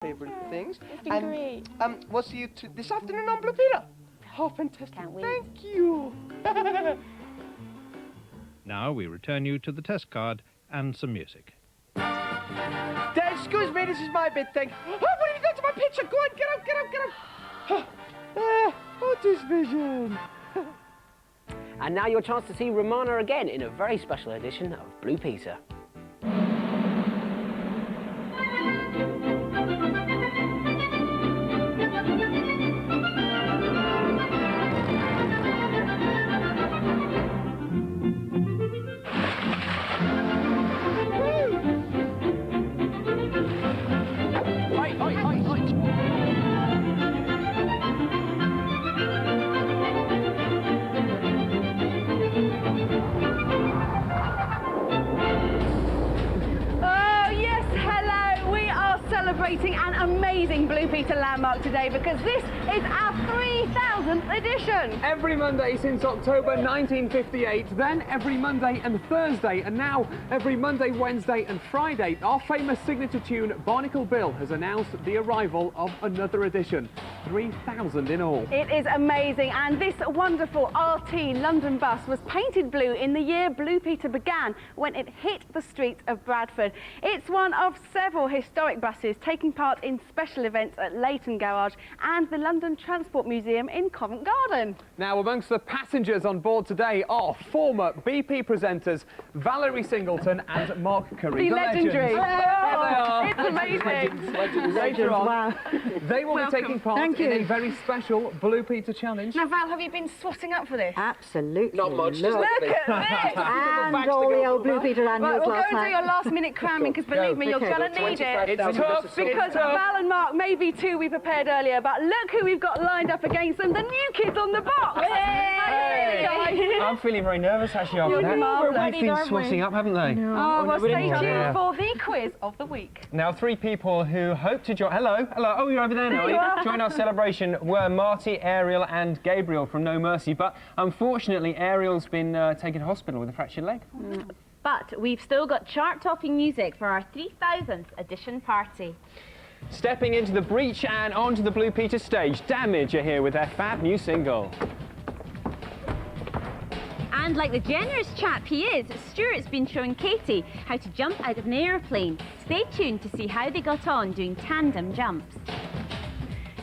favourite things. It's been great. We'll see you this afternoon on Blue Peter. Oh, fantastic. Can't wait. Thank you. Now we return you to the test card and some music. Dad, excuse me, this is my bit thing. Oh, what have you done to my picture? Go on, get out, get out, get out. What is vision? And now your chance to see Romana again in a very special edition of Blue Peter. Celebrating an amazing Blue Peter landmark today because this is our 3000th edition. Every Monday since October 1958, then every Monday and Thursday, and now every Monday, Wednesday and Friday, our famous signature tune Barnacle Bill has announced the arrival of another edition. 3,000 in all. It is amazing, and this wonderful RT London bus was painted blue in the year Blue Peter began when it hit the streets of Bradford. It's one of several historic buses taking part in special events at Leighton Garage and the London Transport Museum in Covent Garden. Now, amongst the passengers on board today are former BP presenters Valerie Singleton and Mark Curry. The legendary. Legends. Here they are. It's amazing. Later on, wow. they will be taking part in a very special Blue Peter challenge. Now, Val, have you been swatting up for this? Absolutely. Not much. Look at this. And all the old Blue Peter annuals Right, we'll go last and do night. your last minute cramming because believe me, you're going to need it. It's tough. Because Val and Mark may be two we prepared earlier, but look who we've got lined up against them, the new kids on the box. Hey! I'm feeling very nervous actually after You're that. marvellous. They've been swatting up, haven't they? Oh, well, stay tuned Yeah. for the quiz of the week. Now, three people who hope to join... Hello. Oh, you're over there now. There you are. Join our celebration were Marty, Ariel and Gabriel from No Mercy, but unfortunately Ariel's been taken to hospital with a fractured leg. But we've still got chart-topping music for our 3000th edition party. Stepping into the breach and onto the Blue Peter stage, Damage are here with their fab new single. And like the generous chap he is, Stuart's been showing Katie how to jump out of an aeroplane. Stay tuned to see how they got on doing tandem jumps.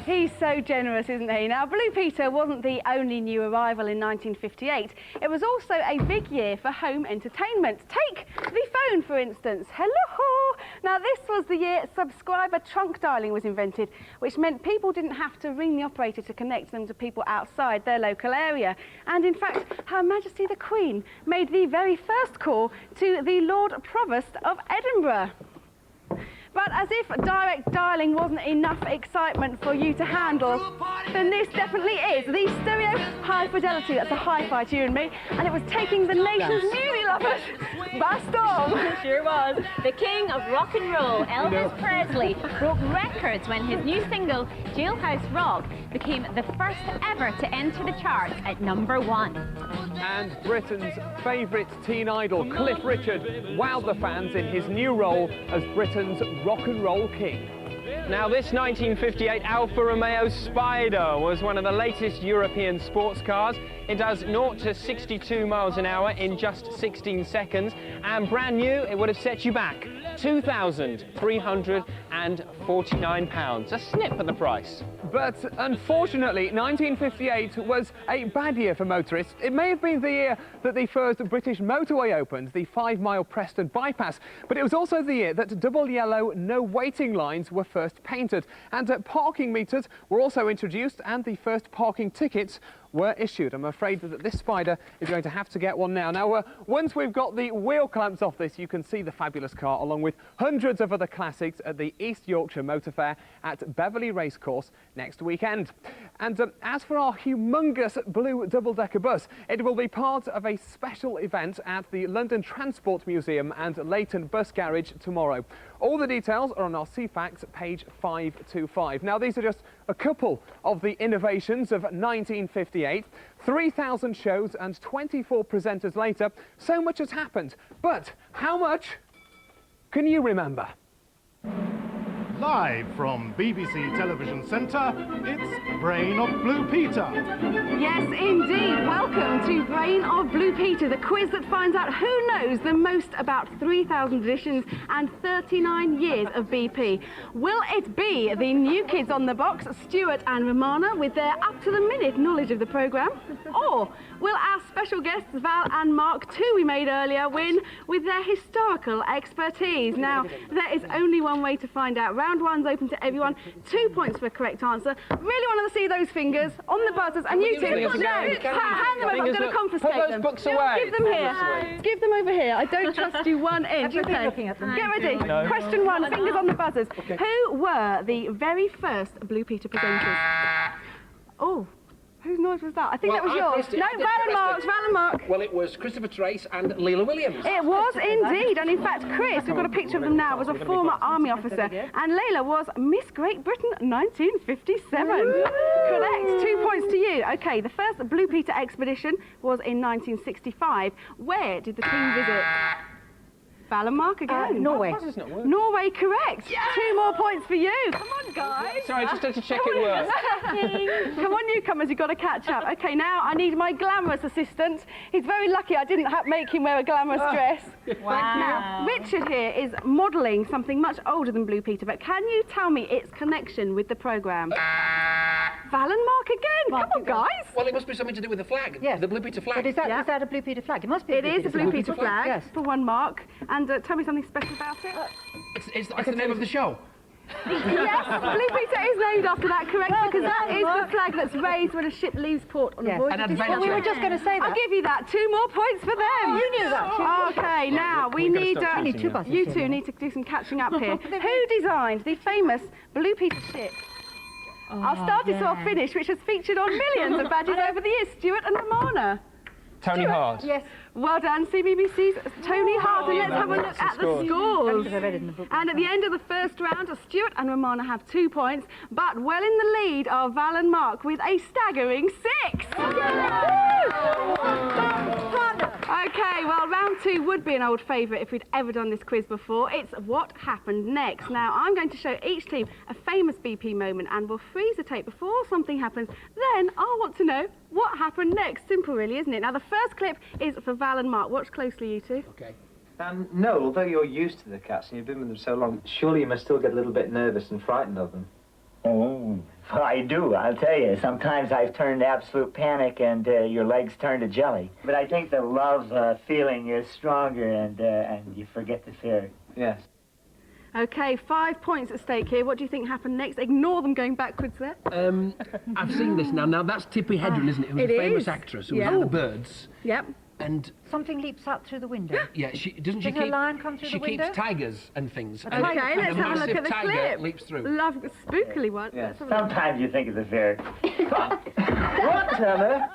He's so generous, isn't he? Now, Blue Peter wasn't the only new arrival in 1958. It was also a big year for home entertainment. Take the phone, for instance. Hello! Now, this was the year subscriber trunk dialing was invented, which meant people didn't have to ring the operator to connect them to people outside their local area. And in fact, Her Majesty the Queen made the very first call to the Lord Provost of Edinburgh. But as if direct dialing wasn't enough excitement for you to handle, then this definitely is the stereo high fidelity. That's a hi-fi to you and me, and it was taking the nation's music lovers by storm. Sure was. The king of rock and roll, Elvis Presley, broke records when his new single, Jailhouse Rock, became the first ever to enter the charts at #1. And Britain's favourite teen idol, Cliff Richard, wowed the fans in his new role as Britain's rock and roll king. Now, this 1958 Alfa Romeo Spider was one of the latest European sports cars. It does 0 to 62 miles an hour in just 16 seconds, and brand new, it would have set you back £2,349, a snip at the price. But unfortunately, 1958 was a bad year for motorists. It may have been the year that the first British motorway opened, the 5-mile Preston bypass, but it was also the year that double yellow no waiting lines were first painted, and parking meters were also introduced, and the first parking tickets were issued. I'm afraid that this Spider is going to have to get one now. Now, once we've got the wheel clamps off this, you can see the fabulous car along with hundreds of other classics at the East Yorkshire Motor Fair at Beverley Racecourse next weekend. And as for our humongous blue double-decker bus, it will be part of a special event at the London Transport Museum and Leighton Bus Garage tomorrow. All the details are on our CFAX page 525. Now, these are just a couple of the innovations of 1958. 3,000 shows and 24 presenters later, so much has happened. But how much can you remember? Live from BBC Television Centre, it's Brain of Blue Peter. Yes, indeed. Welcome to Brain of Blue Peter, the quiz that finds out who knows the most about 3,000 editions and 39 years of BP. Will it be the new kids on the box, Stuart and Romana, with their up-to-the-minute knowledge of the programme? Or will our special guests, Val and Mark, who we made earlier, win with their historical expertise? Now, there is only one way to find out. Round one's open to everyone. 2 points for a correct answer. Really want to see those fingers on the buzzers. And you two, hand them over. I'm going to confiscate them. Put those books away. Give them here. Give them over here. I don't trust you 1 inch. Have you been looking at them? Get ready. No. Question 1, fingers on the buzzers. Who were the very first Blue Peter presenters? Oh, whose noise was that? I think that was yours. No, Val and Mark. Well, it was Christopher Trace and Leela Williams. It was indeed, and in fact, Chris, we've got a picture of them now, was a former army officer, and Leila was Miss Great Britain 1957. Correct, 2 points to you. Okay, the first Blue Peter expedition was in 1965. Where did the team visit? Val and Mark again. Norway. Norway, correct. Yeah. 2 more points for you. Come on, guys. Sorry, I just had to check it works. Come on, newcomers, you've got to catch up. Okay, now I need my glamorous assistant. He's very lucky I didn't make him wear a glamorous dress. Wow. Now, Richard here is modelling something much older than Blue Peter, but can you tell me its connection with the programme? Val and Mark again. Come on, guys. Well, it must be something to do with the flag. Yes. The Blue Peter flag. But is that a Blue Peter flag? It must be. It is a Blue Peter flag, Yes. for 1 mark. And tell me something special about it. It's the name of the show. Yes, Blue Peter is named after that, correct? Because that is the flag that's raised when a ship leaves port on a voyage. An of adventure. Well, we were just going to say that. I'll give you that. 2 more points for them. You knew that. Okay, now we need. We need 2 buses. You two need to do some catching up here. Who designed the famous Blue Peter ship? I'll start it so I'll finish, which has featured on millions of badges over the years. Stuart and Romana. Tony Hart. Yes. Well done, CBBC's Tony Hart. And let's have a look at the scores. I read it in the book. And at the end of the first round, Stuart and Romana have 2 points, but well in the lead are Val and Mark with a staggering 6. Okay, well, round 2 would be an old favourite if we'd ever done this quiz before. It's what happened next. Now, I'm going to show each team a famous BP moment, and we'll freeze the tape before something happens. Then I'll want to know what happened next. Simple, really, isn't it? Now, the first clip is for Val and Mark. Watch closely, you two. Okay. No, although you're used to the cats and you've been with them so long, surely you must still get a little bit nervous and frightened of them. Oh, I do, I'll tell you. Sometimes I've turned to absolute panic and your legs turn to jelly. But I think the love feeling is stronger and you forget the fear. Yes. Okay, 5 points at stake here. What do you think happened next? Ignore them going backwards there. I've seen this now. Now, that's Tippi Hedren, isn't it? Who's It a famous is. actress who was Yeah. in The Birds. Yep. And Something leaps out through the window. yeah, Does a lion come through she the window? keeps tigers and things. Okay, and let's a have a look massive at the tiger clip. leaps through. Love, spookily one. Yeah. Let's have a look. Sometimes you think of the fear. What, Emma?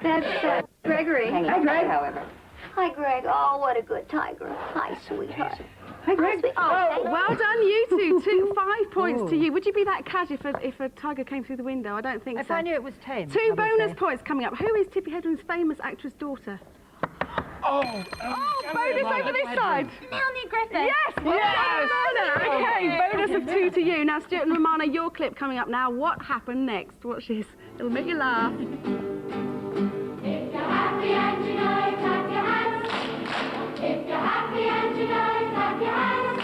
That's Gregory. Hi, Greg. Hi, Greg. Oh, what a good tiger. Hi, sweetheart. Hey, Greg. Oh, Well done, you two. 5 points to you. Would you be that cash if a tiger came through the window? I don't think If so. I knew it was tame. 2 I would bonus say. points coming up. Who is Tippi Hedren's famous actress' daughter? Bonus over this side. Melanie Griffith. Yes! Yes! Romana. Okay, bonus of 2 to you. Now, Stuart and Romana, your clip coming up now. What happened next? Watch this. It'll make you laugh. If you're happy and you know it, clap your hands. If you're happy and you know it, clap your hands.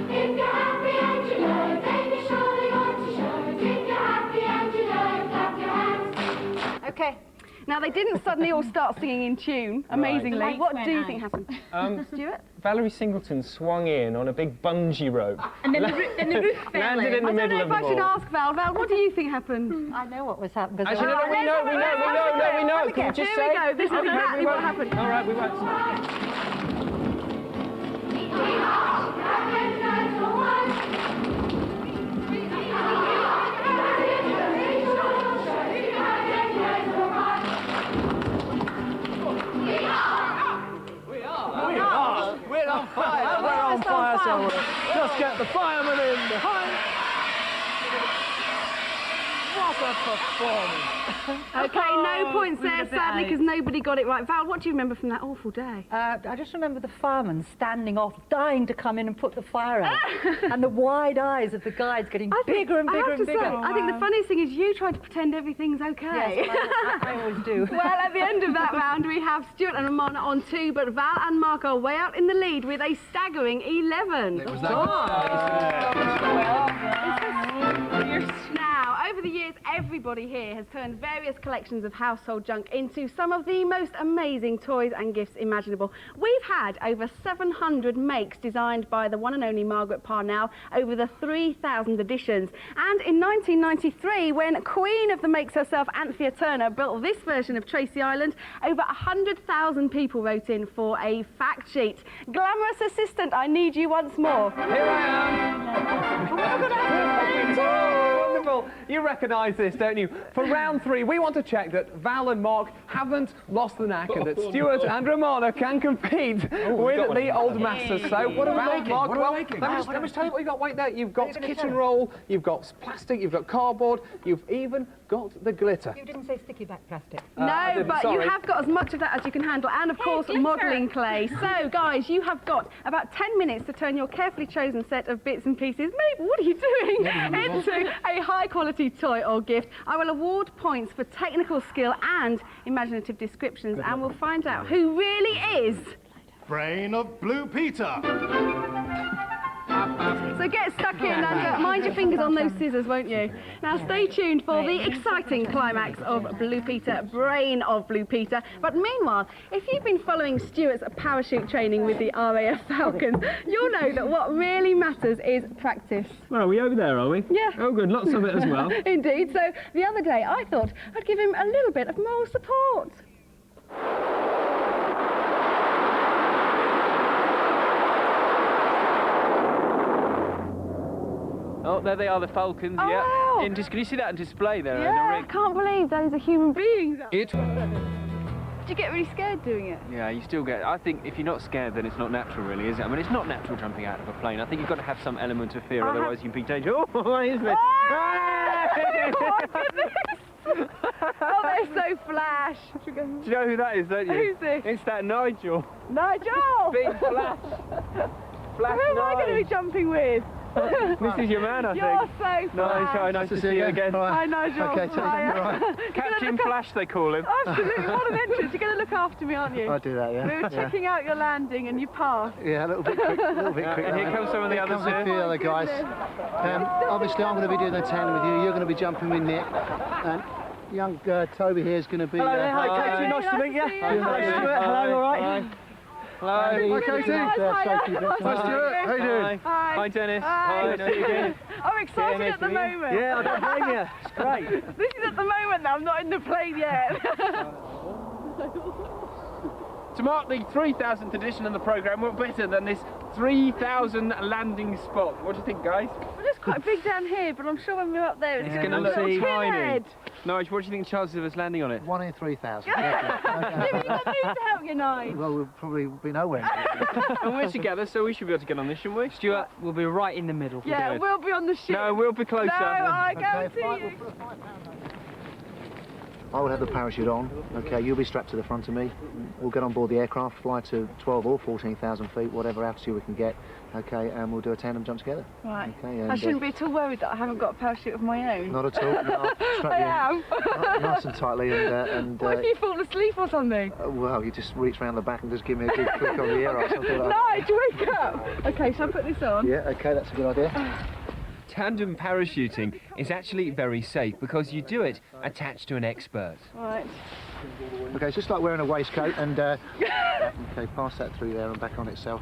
If you're happy and you know it, baby, surely want to show it. If you're happy and you know it, clap your hands. Okay. Now, they didn't suddenly all start singing in tune, amazingly. Lights What went do you out. think happened? Stuart? Valerie Singleton swung in on a big bungee rope. And then the roof fell Landed in in. the I don't middle know of if I them should all. ask Val. Val, what do you think happened? I know what was happening. Actually, no, we know. Can we just Here say? we go. This is Okay, exactly we what won't- happened. All right, we won't. We're on fire. We're on fire, so just get the firemen in behind. What What a performance! Okay, no points we there, were a bit sadly, out. because nobody got it right. Val, what do you remember from that awful day? I just remember the firemen standing off, dying to come in and put the fire out, and the wide eyes of the guides getting bigger and bigger and bigger. I think the funniest thing is you tried to pretend everything's okay. Yes, I always do. Well, at the end of that round, we have Stuart and Romana on 2, but Val and Mark are way out in the lead with a staggering 11. It was Now, over the years, everybody here has turned various collections of household junk into some of the most amazing toys and gifts imaginable. We've had over 700 makes designed by the one and only Margaret Parnell over the 3,000 editions. And in 1993, when Queen of the Makes herself, Anthea Turner, built this version of Tracy Island, over 100,000 people wrote in for a fact sheet. Glamorous assistant, I need you once more. Here I am. Wonderful. You recognise this, don't you? For round 3, we want to check that Val and Mark haven't lost the knack and that Stuart and Romana can compete with the old masters. So, what are we making? Mark, let me tell you what you've got. Wait there. You've got kitchen roll, you've got plastic, you've got cardboard, you've even got the glitter. You didn't say sticky back plastic. No, but you have got as much of that as you can handle, and of course modelling clay. So guys, you have got about 10 minutes to turn your carefully chosen set of bits and pieces, Mabel, what are you doing, into a high quality toy or gift. I will award points for technical skill and imaginative descriptions, and we'll find out who really is Brain of Blue Peter. So get stuck in and mind your fingers on those scissors, won't you? Now stay tuned for the exciting climax of Blue Peter, Brain of Blue Peter. But meanwhile, if you've been following Stuart's parachute training with the RAF Falcons, you'll know that what really matters is practice. Well, are we over there, are we? Yeah. Oh, good. Lots of it as well. Indeed. So the other day I thought I'd give him a little bit of moral support. Oh, there they are, the Falcons, Oh, yeah. wow. Can you see that on display there? Yeah, I can't believe those are human beings. It. Did you get really scared doing it? Yeah, you still get. I think if you're not scared, then it's not natural, really, is it? I mean, it's not natural jumping out of a plane. I think you've got to have some element of fear, otherwise you can be dangerous. Oh, why isn't it? Oh, my goodness! Oh, they're so flash. Do you know who that is, don't you? Who's this? It's that Nigel. Nigel! Big Flash. Flash Who am I going to be jumping with? This is your man, I think. You're so flash. Nice to see you again. Hi, Nigel. Okay, Hi. Captain Flash, they call him. Absolutely, what an entrance. You're going to look after me, aren't you? I'll do that, yeah. We were checking out your landing and you passed. Yeah, a little bit quick. And here come some of the others Here comes a few other guys. Obviously, I'm going to be doing the tandem with you. You're going to be jumping with Nick. And young Toby here is going to be... Hi, Katie. Nice to meet you. Hi, Stuart. Hello, all right? Hello. Hi, Katie. Hi, Stuart. How you doing? Hi, Dennis. Hi. Nice to see you again. I'm excited at the moment. Yeah, I don't blame you. It's great. This is at the moment that I'm not in the plane yet. To mark the 3,000th edition of the programme, what better than this 3,000 landing spot? What do you think, guys? Well, it's quite big down here, but I'm sure when we're up there, it's It's going going to to look look tiny. timid. Nige, what do you think the chances of us landing on it? 1 in 3,000. Jimmy, you've got me to help you, Nige. Well, we'll probably be nowhere. And we're together, so we should be able to get on this, shouldn't we? Stuart, we'll be right in the middle. Yeah, Good. we'll be on the ship. No, we'll be closer. No, I guarantee you. I will have the parachute on. Okay, you'll be strapped to the front of me. We'll get on board the aircraft, fly to 12 or 14,000 feet, whatever altitude we can get. Okay, and we'll do a tandem jump together. Right. Okay, and, I shouldn't be at all worried that I haven't got a parachute of my own. Not at all. No, I'll strap I you am. nice and tightly, and What if you fall asleep or something? well, you just reach round the back and just give me a good click on the ear or something like that. Nige, wake up! Okay, shall I put this on? Yeah, okay, that's a good idea. Tandem parachuting is actually very safe because you do it attached to an expert. Right. Okay, it's just like wearing a waistcoat, and okay, pass that through there and back on itself.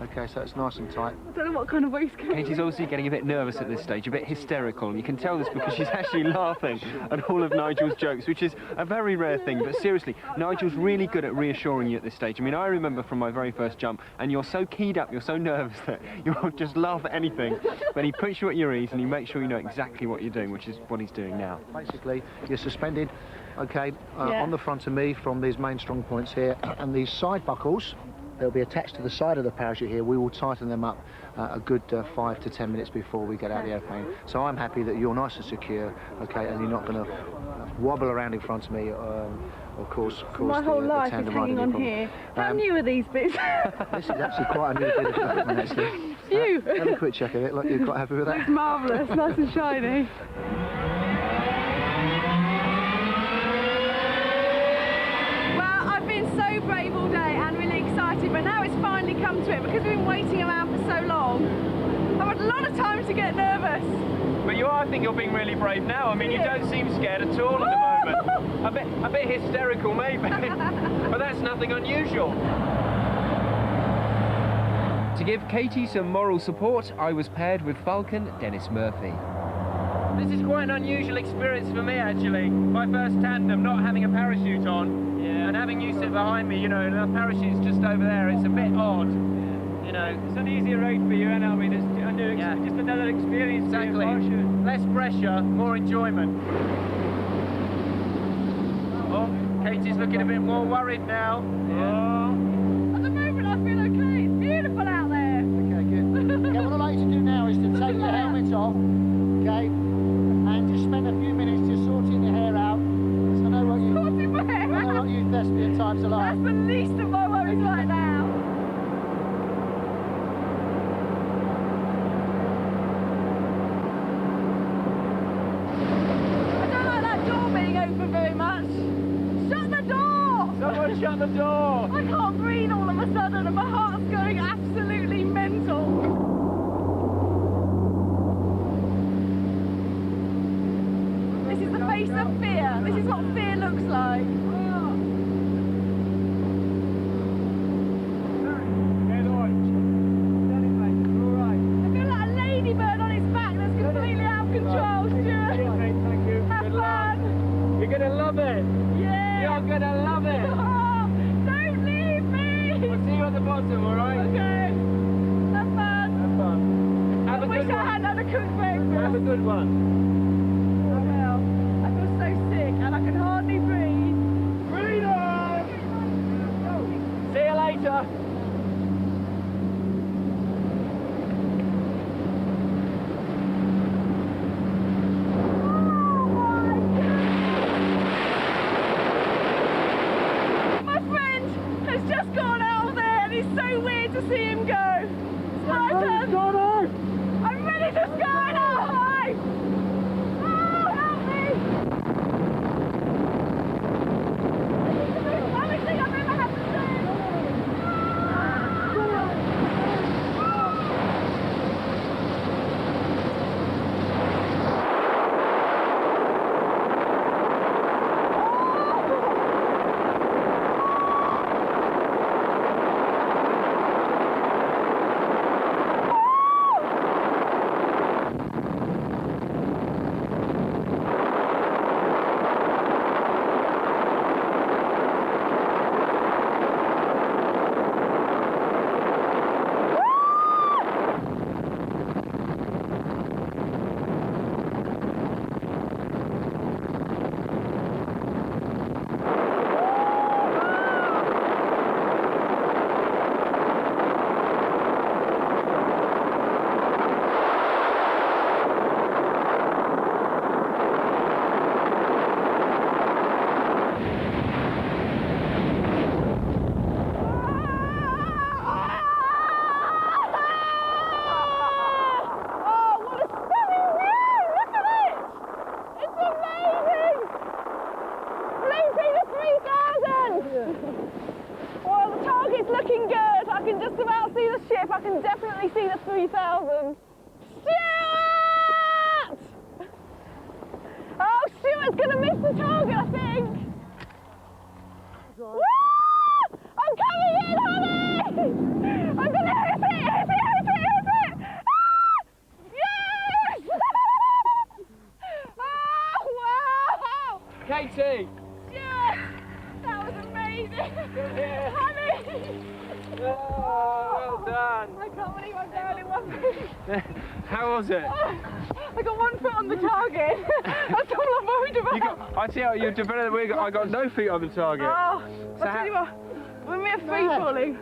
Okay, so it's nice and tight. I don't know what kind of waistcoat. Katie's obviously getting a bit nervous at this stage, a bit hysterical, and you can tell this because she's actually laughing at all of Nigel's jokes, which is a very rare thing. But seriously, Nigel's really good at reassuring you at this stage. I mean, I remember from my very first jump, and you're so keyed up, you're so nervous that you'll just laugh at anything. But he puts you at your ease, and he makes sure you know exactly what you're doing, which is what he's doing now. Basically, you're suspended, okay, on the front of me from these main strong points here, and these side buckles they'll be attached to the side of the parachute here. We will tighten them up a good 5 to 10 minutes before we get out of the airplane. So I'm happy that you're nice and secure, okay, and you're not going to wobble around in front of me, of course. My whole life is hanging on here. How new are these bits? This is actually quite a new bit of equipment, actually. Phew. Have a quick check of it. Look, you're quite happy with that? It's marvellous, nice and shiny. Well, I've been so brave all day and really excited, but now it's finally come to it because we've been waiting around for so long. I've had a lot of time to get nervous. But I think you're being really brave now. I mean, you don't seem scared at all at the moment. A bit hysterical maybe, but that's nothing unusual. To give Katie some moral support, I was paired with Falcon Dennis Murphy. This is quite an unusual experience for me, actually. My first tandem, not having a parachute on, and having you sit behind me, you know, and the parachute's just over there. It's a bit odd, you know. It's an easier ride for you, and I mean, it's just another experience. Exactly. Less pressure, more enjoyment. Oh, Katie's looking a bit more worried now. Yeah. At the moment, I feel okay. It's beautiful out there. Okay, good. Yeah, what I'd like you to do now is to take your helmet off, okay, and just spend a few minutes just sorting your hair out. So I know what you... Sorting my hair out? I know what you thespian types are like. That's the least of my worries right now. Shut the door! I can't breathe all of a sudden and my heart's going absolutely mental. This is the face of fear. This is what fear looks like. I feel like a ladybird on its back that's completely out of control, Stuart. Thank you. Have fun. You're gonna love it. Yeah. You're gonna love it. See you at the bottom, alright? Okay. Have fun. Have fun. I wish I had had a cooked breakfast. Have a good one. I will. I feel so sick and I can hardly breathe. Breathe on! See you later. To see him go. I'm ready to skydive! Oh, help me! This is the most funny thing I've ever had to looking good. I can just about see the ship. I can definitely see the 3000. Stuart! Oh, Stuart's going to miss the target, I think. Woo! I'm coming in, honey! I'm going to hit it, hit it, hit it, hit it! Ah! Yes! Oh, wow! Katie! Yes! That was amazing! Honey! Oh, well done! I can't believe I'm down in one piece. How was it? I got 1 foot on the target. That's all I'm worried about. I see how you did better than we got. I got no feet on the target. Oh, I'll tell you what, when we're free falling,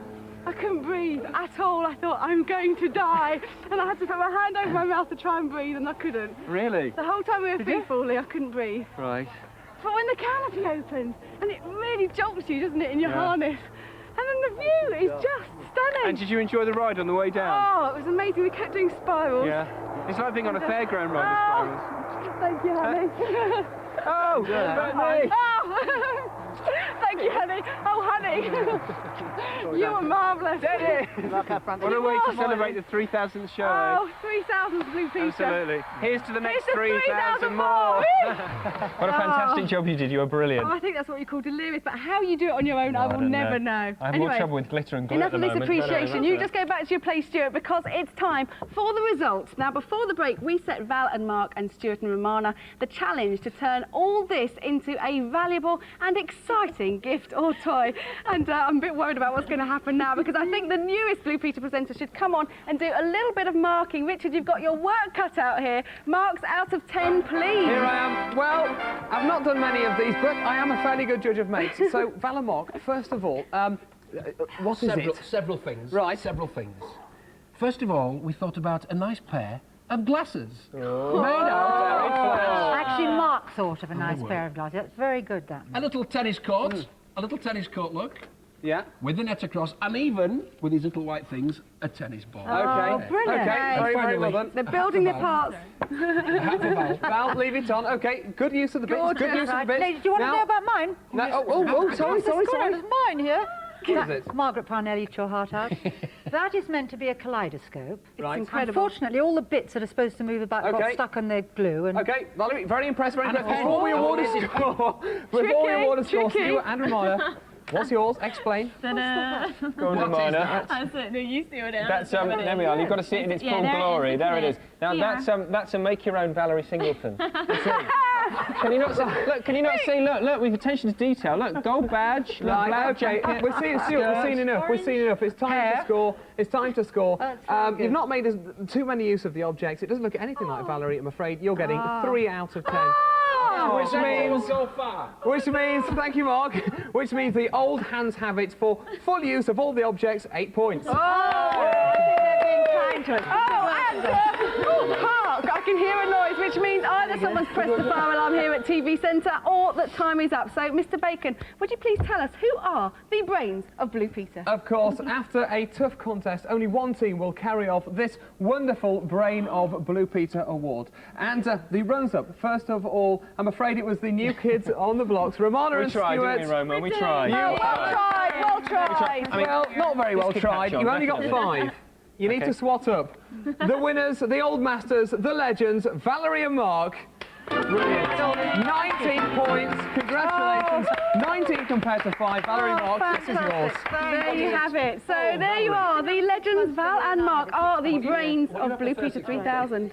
I couldn't breathe at all. I thought, I'm going to die. And I had to put my hand over my mouth to try and breathe, and I couldn't. Really? The whole time we were free-falling, I couldn't breathe. Right. But when the canopy opens, and it really jolts you, doesn't it, in your harness? And then the view is just stunning. And did you enjoy the ride on the way down? Oh, it was amazing. We kept doing spirals. Yeah. It's like being on a fairground ride with spirals. Thank you, honey. Oh, Oh! Thank you, honey. Oh, honey. You were marvellous. Daddy! What a way to celebrate the 3,000th show, Oh, 3,000 Blue Peter. Absolutely. Here's to the next Here's to 3,000 more. What a fantastic job you did. You were brilliant. Oh, I think that's what you call delirious, but how you do it on your own, I will never know. I have more trouble with glitter and glue enough at the of this moment. appreciation. You just go back to your place, Stuart, because it's time for the results. Now, before the break, we set Val and Mark and Stuart and Romana the challenge to turn all this into a valuable and exciting gift or toy. And I'm a bit worried about what's going to happen now, because I think the newest Blue Peter presenter should come on and do a little bit of marking. Richard, you've got your work cut out here. Marks out of 10, please. Here I am. Well, I've not done many of these, but I am a fairly good judge of mates. So, Val and Mark, first of all, what is it? Several things. Right. Several things. First of all, we thought about a nice pair of glasses. Oh. Made out. Actually, Mark thought of a nice pair of glasses. That's very good, that. A little tennis court. A little tennis court look. Yeah. With the net across, and even, with these little white things, a tennis ball. Okay. Brilliant. Okay, very well done. They're building their parts. Val, leave it on. Okay, good use of the bits. Good use of the bits. Ladies, do you want to know about mine? No, sorry. There's mine here. What is it? Margaret Parnell, eat your heart out. That is meant to be a kaleidoscope. Right. Incredible. Unfortunately, all the bits that are supposed to move about got stuck on the glue. And Okay, Valerie, very impressed, very impressed. pen. Before we award a score, Stuart and Romana, what's yours? Explain. Go on, Romana. No, you see what it is. That's there we are. You've got to see it in its full glory. There it is. Now that's a make your own Valerie Singleton. Can you not see? Look, can you not see? Look, with attention to detail. Look, gold badge. Look, black jacket. We're seeing, Stuart, we've seen enough. We've seen enough. It's time to score. It's time to score. You've not made too many use of the objects. It doesn't look anything like Valerie, I'm afraid. You're getting 3 out of 10. Which means, thank you, Mark, which means the old hands have it for full use of all the objects, 8 points. Hark! I can hear a noise, which means either someone's pressed the fire alarm here at TV Centre or that time is up. So, Mr. Bacon, would you please tell us who are the brains of Blue Peter? Of course, after a tough contest, only one team will carry off this wonderful Brain of Blue Peter award. And the runners-up, first of all, I'm afraid it was the new kids on the blocks, Romana and Stuart. We tried, didn't we, Roma? We tried. Well tried. Well, not very well tried. You've only got 5. You need to swat up. The winners, the old masters, the legends, Valerie and Mark. Brilliant. 19 points. Congratulations. 19 compared to 5. Valerie and Mark, this is yours. There you have it. So there you are. The legends, Val and Mark, are the brains of Blue Peter 3000.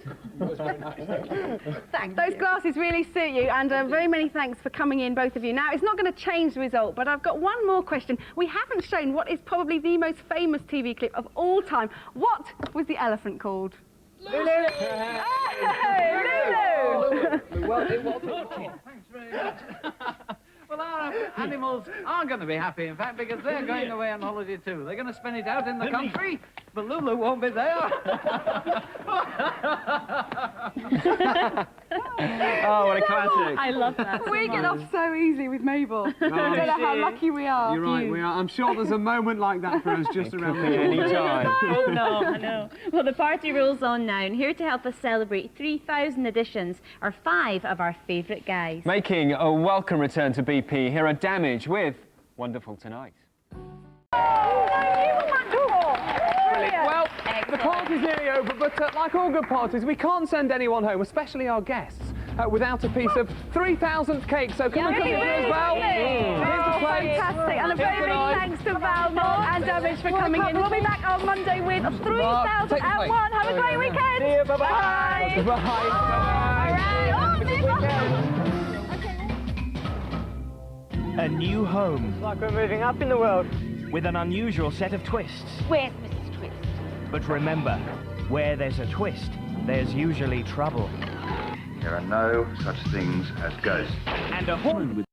Those glasses really suit you, and very many thanks for coming in, both of you. Now, it's not going to change the result, but I've got one more question. We haven't shown what is probably the most famous TV clip of all time. What was the elephant called? Lulu! Hey, Lulu! Well, it was. Thanks very much. Well, our animals are going to be happy, in fact, because they're going away on holiday too. They're going to spend it out in the country, but Lulu won't be there. Oh, what a classic. I love that. We get off so easy with Mabel. I don't know how lucky we are. You're right, we are. I'm sure there's a moment like that for us just around the any time. Oh, no, I know. Well, the party rolls on now, and here to help us celebrate 3,000 editions are 5 of our favourite guys. Making a welcome return to BP, here are Damage with Wonderful Tonight. Well, the party's nearly over, but like all good parties, we can't send anyone home, especially our guests, without a piece of 3,000th cake. So come and cook it for us, Val. Here's the plate. Fantastic. And a very big thanks to Val, Mark and Damage for coming in. We'll be back on Monday with 3,001. Have a great weekend. See you, bye-bye. A new home. It's like we're moving up in the world. With an unusual set of twists. Where's Mrs. Twist? But remember, where there's a twist, there's usually trouble. There are no such things as ghosts. And a horn with